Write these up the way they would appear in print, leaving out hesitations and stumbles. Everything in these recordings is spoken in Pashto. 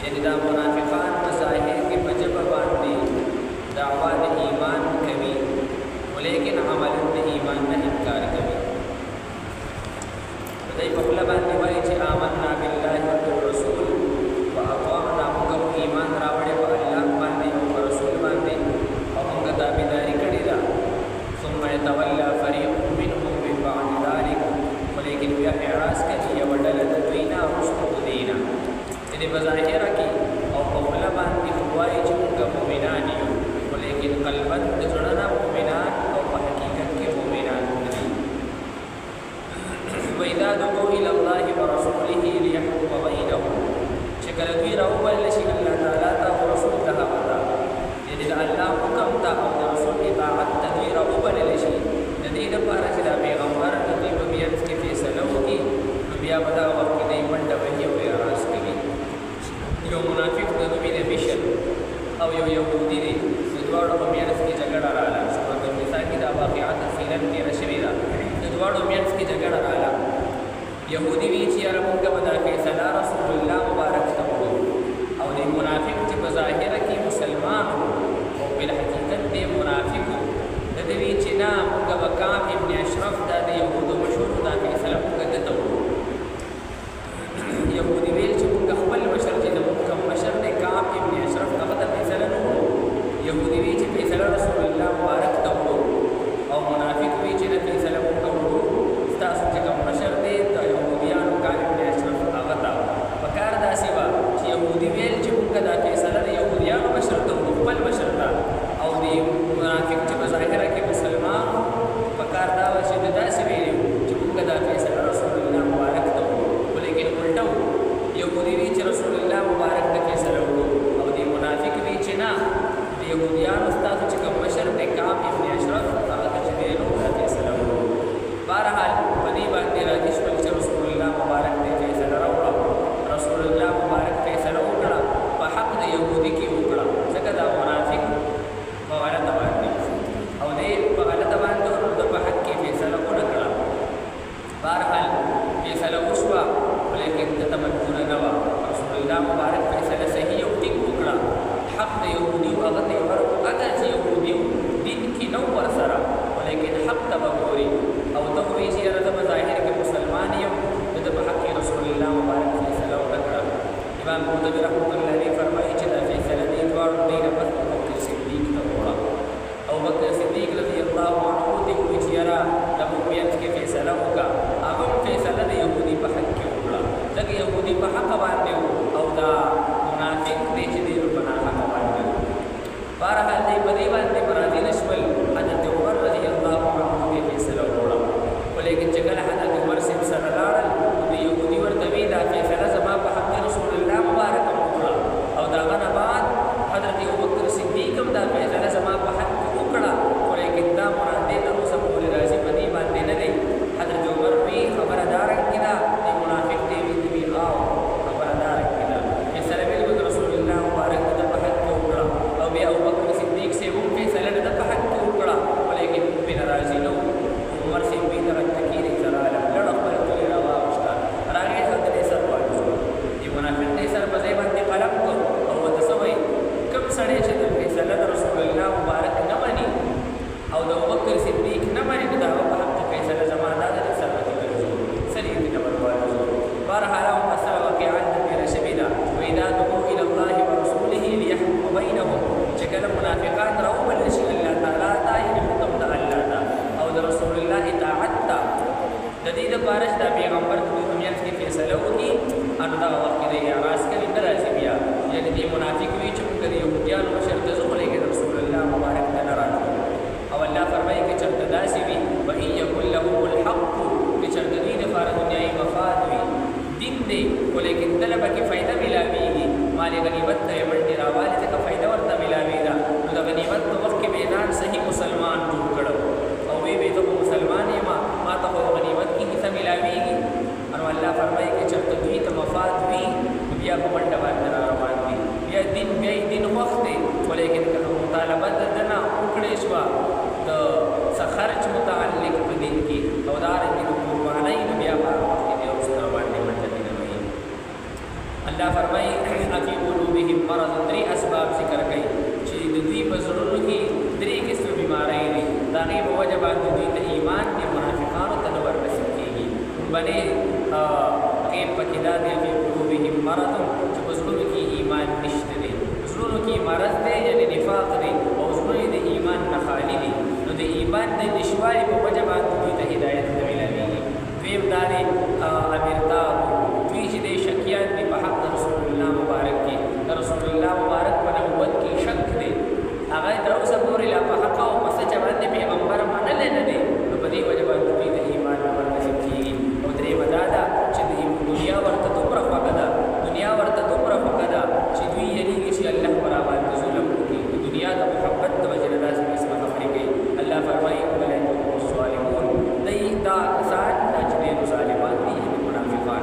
یعنی دا منافقان بظاہر کے بجب باندې دعوا د ایمان کوي ولیکن عمل د ایمان نه انکار کوي. دای په خپل باندې وایي چې آمنا بالله والرسول واطعنا، موږ ایمان راوړې په الله باندې او په رسول باندې او موږ تابعداري کړې ده. ثم يتولى فريق منهم من بعد ذلك، ولیکن بیا اعراض کوي یو ډله د دوی نه رسول دینا، یعنی بظاهر کې او په خپل باندې وایي چې موږ مؤمنان یو ولیکن قلبا د زړه نه مؤمنان او په حقیقت کې مؤمنان نه دي. وإذا دعوا إلى الله ورسوله ليحكم بينهم، چې کله دوی راوویل شي الله تعالی ته او رسول ته وتا، یعنی د الله حکم ته او د رسول اطاعت ته دوی راوویل شي، د دې لپاره چې د پیغمبر د دوی په میانځ کې فیصله وکړي، نو بیا به دا وخت کې دوی منډه وهي او اعراض کوي. یو منافق د دوی د مشر او یو یهودي دی، د دواړو په میانځ کې جګړه راغله. سورۃ النساء کې دا واقعات تفصیلاً تېره شوې ده. د دواړو میانځ کې جګړه راغله. یهودي وی چې یاره موږ به دا فیصله رسول الله مبارک ته وکړو، او د منافق چې په ظاهره کې مسلمان او بالحقیقت دی منافق د دې وی چې نه موږ به کعب ابن اشرف دا د یهودو مشهور دا فیصله موږ دته وکړو. یهودي ویل چې موږ خپل مشر چې موږ کوم مشر دی کعب ابن اشرف هغه ته فیصله نه وکړو. یهودي وی چې فیصله رسول الله مبارک ته وکړو، او منافق وی چې نه فیصله موږ وکړو ستاسو چې کوم مشر دی د یهودیانو کعب ابن اشرف هغه ته پکار داسې وه چې یهودي ویل چې موږ دا فیصله د یهودیانو مشر ته وکړو خپل مشر ته، او د منافق چې په ظاهره کې مسلمان پکار دا وه چې داسې ویلي چې موږ دا فیصله رسول الله مبارک ته وکړو، ولیکن الټه یهودي وی چې رسول الله مبارک ته فیصله وکړو، او د منافق وی چې نه د یهودیانو ستاسو چې کوم مشر دی کعب ابن اشرف هغه ته چې دی نو دا فیصله وکړو. بهرحال په دې باندې راضي شول چې رسول الله مبارک ته فیصله راوړه. رسول الله مبارک فیصله وکړه په حق د یهودي کې وکړه، ځکه دا منافق په غلطه باندې او دې په غلطه باندې د په حق کې فیصله ونه کړه. بهرحال فیصله وشوه ولیکن دته مجبوره نه وه. رسول الله مبارک فیصله صحیح او ټیک وکړه، حق د یهودي هغه ته یې ورکړو، اګر چې یهودي دین کې نه ورسره ولیکن حق ته به ګوري او ته خو وایي چې یاره زه په ظاهر کې مسلمان یم، د ده په حق کې رسول الله مبارک فیصله ونه کړه. امام قرطبي رحمة الله علیه فرمایي چې دا فیصله دې دواړو دی نه پس ابوبکر صدیق ته وکړه. ابوبکر صدیق رضی الله عنه ته وایي چې یاره د مؤمنیت کې فیصله وکړه، هغه هم فیصله د یهودي په حق کې وکړه، ځکه یهودي په حق باندې او دا منافق دی چې دی په ناحقه باندې. بهرحال دی په دې باندې راضي نه شول. حضرت عمر رضی الله عنه ته فیصله وکړه، ولیکن چې کله حضرت عمر صاحب سره لاړل د یهودي ورته وی دا فیصله زما په حق رسول الله مبارک وکړه، او د هغه نه بعد حضرت ابوبکر صدیق هم دا فیصله زما په حق وکړه، ولیکن دا مراد دی تر اوسه پورې راضي په دې باندې نه دی. حضرت عمر وی خبره دا رنګې ده، د منافق دی وی او خبره دا رنګې ده، فیصله ویل به رسول الله مبارک د په حق وکړه، او بیا ابوبکر صدیق صاحب هم فیصله د په حق وکړه، ولیکن په ناراضي نه عمر صاحب به درک تکیر زلاله لړ خپل کلی راوښته راغی حضرت دې سر واجو دی منافق دې سر په ځای باندې قلم کو او د سوي کم سړی چې د فیصله رسول الله مبارک نه مانی او د ابوبکر صدیق نه مانی دا په حق فیصله زمانہ د سر باندې سړي دې نه ورواجو. بهرحال او مسله واقعات دې رشبیدا وإذا دعوا إلى الله ورسوله ليحكم بينهم، چې کله منافقان راوبل شي الله تعالی ته یې حکم د الله ته او د رسول الله اطاعت ته، د دې لپاره چې د پیغمبر په میانځ کې فیصله وکړي، انو دا وخت کې اعراض کوي نه راځي بیا، یعنې دې منافق وي چې موږ د یهودیانو مشر ته ځو لیکن رسول الله مبارک ته نه راځو. او الله فرمایي که چېرته داسې وي وإن یکن لهم الحق، که چېرته دوی دپاره دنیایي مفاد وي دین دی ولیکن دله پکې فایده میلاویږي، مال غنیمت ته یې منډې راوالې ځکه فایده ورته میلاوېده، نو د غنیمت په وخت کې میدان صحیح مسلمان جوړ کړو او وی به ته مسلمان یم ما ته خو غنیمت کې حصه میلاویږي. نو الله فرمایي که چېرته دوی ته مفاد وي بیا په منډه باندې را روان دي، بیا دین وخت دی، ولیکن که مطالبه د ده نه وکړې شوه د څه خرج متعلق په دین کې او دارنګې د قربانۍ نو بیا په هغه وخت کې دی اوس باندې منډه دي نه وي. الله فرمایي افي قلوبهم مرض درې اسباب ذکر کوي چې د دوی په زړونو کې درې قسم بیماری دي د هغې په وجه باندې دوی ته ایمان د منافقانو ته نه وررسېد کېږي بلې غیب پکې دا دی افي قلوبهم مرض چې په زړونو کې ایمان نشته دی زړونو کې مرض دی یعنې نفاق دی او زړونه د ایمان نه خالي دي نو د ایمان د نشوالي په وجه باندې دوی ته هدایت نه میلاوېږي دویم دا دی امیرتاب دوی چې دی شکیان دي په حق د رسول الله مبارک کې د رسول الله مبارک په نبوت کې شک دی هغه تر اوسه پورې لا په حق او په سچ باندې پیغمبر منلی نه دی نو په دې وجه باندې دوی د ایمان نه ورنصیب کېږي او درېیمه دا ده چې د دنیا ورته دومره خوښه ده دنیا ورته دومره خوښه ده چې دوی یریږي چې الله به راباندې ظلم وکړي د دنیا د محبت د وجې نه داسې قسمه خبرې کوي الله فرمایي اولئک هم الظالمون دی دا کسان دا چې ډېر ظالمان دي یعنې منافقان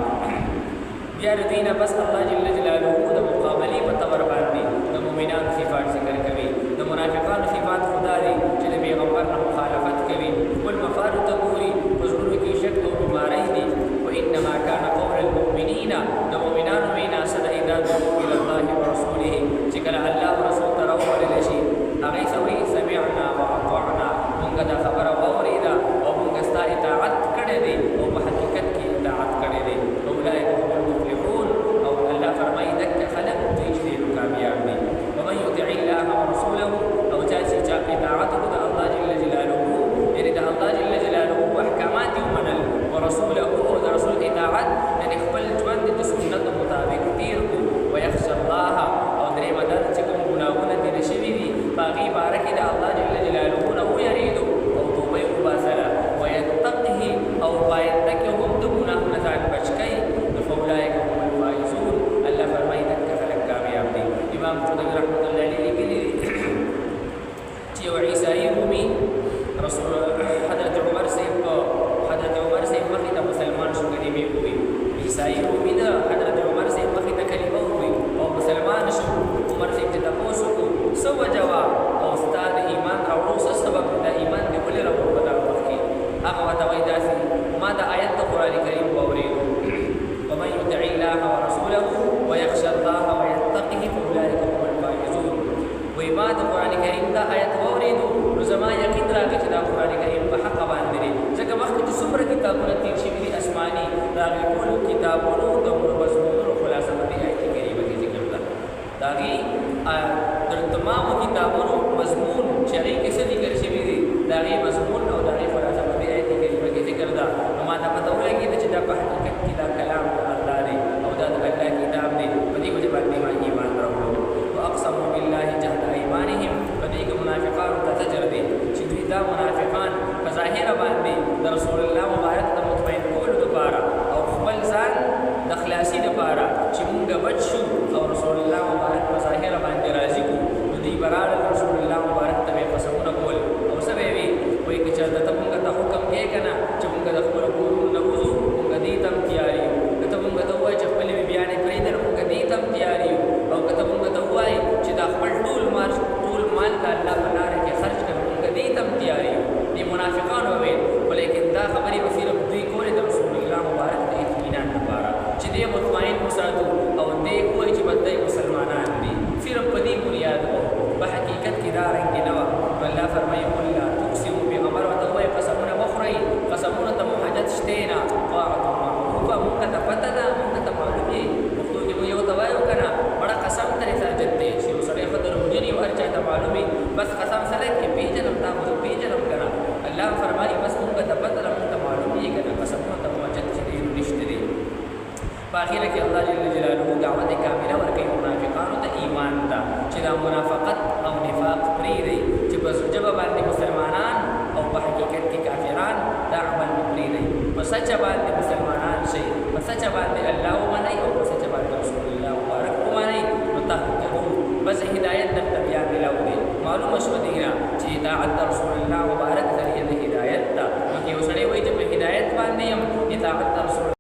بیا د دوی نه بس الله جل جلاله د مقابلې په طور باندې د مؤمنانو صفات ذکر کوي د منافقانو صفات خدا دی چې د پیغمبر نه مخالفت کوي خپل مفادو ته ګوري په زړونو کې شک او بیمارۍ دي وانما كان قول المؤمنین د مؤمنانو وینا څه ده اذا دعوا الى الله ورسوله چې کله الله او رسول ته راوبللی شي هغې څه وایي سمعنا واطعنا مونږ دا خبره واورېده او مونږ ستا اطاعت کړی دی او په حقیقت کې اطاعت کړی دی اولئک هم المفلحون او الله فرمایي دکه خلک دوی چې ډېر کامیاب دي ومن یطع الله ورسوله او چا چې چا اطاعت وکړو د الله جل جلاله یعنې د الله جل جلاله احکامات یې ومنل ورسوله او د رسول اطاعت یعنې خپل ژوند د سنتو مطابق تېر کړو ویخشى الله او درېیمه دا چې کوم ګناهونه تېره شوي دي په هغې باره کې د الله جل جلاله نه ویرېدو او توبه یې وباسله ویتقه او په آینده کې هم د ګناه نه ځان بچ کوي نو فاولئک هم الفائزون الله فرمایي دکه خلک کامیاب دي امام قرطبي رحمت الله علیه لیکلي دي چې یو عیسایي رومي رسول حضرت عمر صاحب مخې ته مسلمان شو کلمې ووایي عیسایي رومي د حضرت عمر صاحب مخې ته کلمه ووایي او مسلمان شو عمر صاحب چې تپوس وکړو څه وجه وه او ستا د ایمان راوړو څه سبب د ایمان دې ولې راوړو په دغه وخت کې هغه ورته وایي داسې ما د آیت د قرآن کریم واورېدو ومن یطع الله ورسوله ویخشى الله ویتقه فاولئک هم الفائزون وایي ما د قرآن کریم دا آیت واورېدو نو زما یقین راغی چې دا قرآن کریم په حقه باندې دی ځکه مخکې چې څومره کتابونه تېر شوي دي اسماني د هغې ټولو کتابونو د مضمونونو خلاصه په دې آیت کریمه کې ذکر ده د هغې د تمامو کتابونو مضمون چې هغې کې څه ذکر شوي دي د هغې مضمون او د هغې خلاصه په دې آیت کریمه کې ذکر ده نو ما ته پته ولګېده چې دا په حقیقت کې دا کلام د الله دی او دا د الله کتاب دی په دې وجه باندې ما ایمان راوړو واقسموا بالله جهد ایمانهم په دې کې منافقانو ته زجر دی چې دوی دا منافقان په ظاهره باندې د رسول الله مبارک د مطمئن کولو دپاره او خپل ځان د خلاصي دپاره چې مونږ بچ شو او رسول الله مبارک په ظاهره باندې راضي کړو نو دوی به راغلل رسول الله مبارک ته به یې قسمونه کول او څه به یې وي وایي که چېرته ته مونږ ته حکم کوې که نه چې مونږ د خپلو کورونو نه وځو مونږ دې ته هم تیار یو که ته مونږ ته ووایې چې خپلې بیبیانې پرېږده نو مونږ دې ته هم تیار یو او که ته مونږ ته ووایې چې دا خپل ټول مال د الله په لاره کې خرج کړه مونږ دې ته هم تیار یو دې منافقانو وویل خو لیکن دا خبرې به صرف دوی کولې د رسول الله مبارک د اطمینان لپاره چې دې مطمئن وساتو او دې ووایي چې بد مسلمانان دي صرف په دې بنیاد و په حقیقت کې دا رنګې نه وه نو الله فرمایي قل لا تقسموا پیغمبر ورته ووایي قسمونه مه خورئ قسمونو ته مو حاجت شته نه طاعة معروفه مونږ ته پته ده مونږ ته معلوم یې پښتو کې مو یو ته وایو که نه بړه قسم ته حاجت دی چې یو سړی ښه دروغجن وي هر چا ته معلوم وي بس قسم سره کې پېژنم تا خو زه پېژنم که نه الله فرمایي بس مونږ ته پته ده مونږ ته معلوم یې که نه قسمونو ته مو حاجت چې دی نشته دی په اخره کې الله جل جلاله دعوت کامله ورکوي منافقانو ته ایمان ته چې دا منافقت او نفاق پرېږدئ چې په ژبه باندې مسلمانان او په حقیقت کې کافران دا عمل مه پرېږدئ په سچه باندې مسلمانان شئ په سچه باندې الله ومنئ او په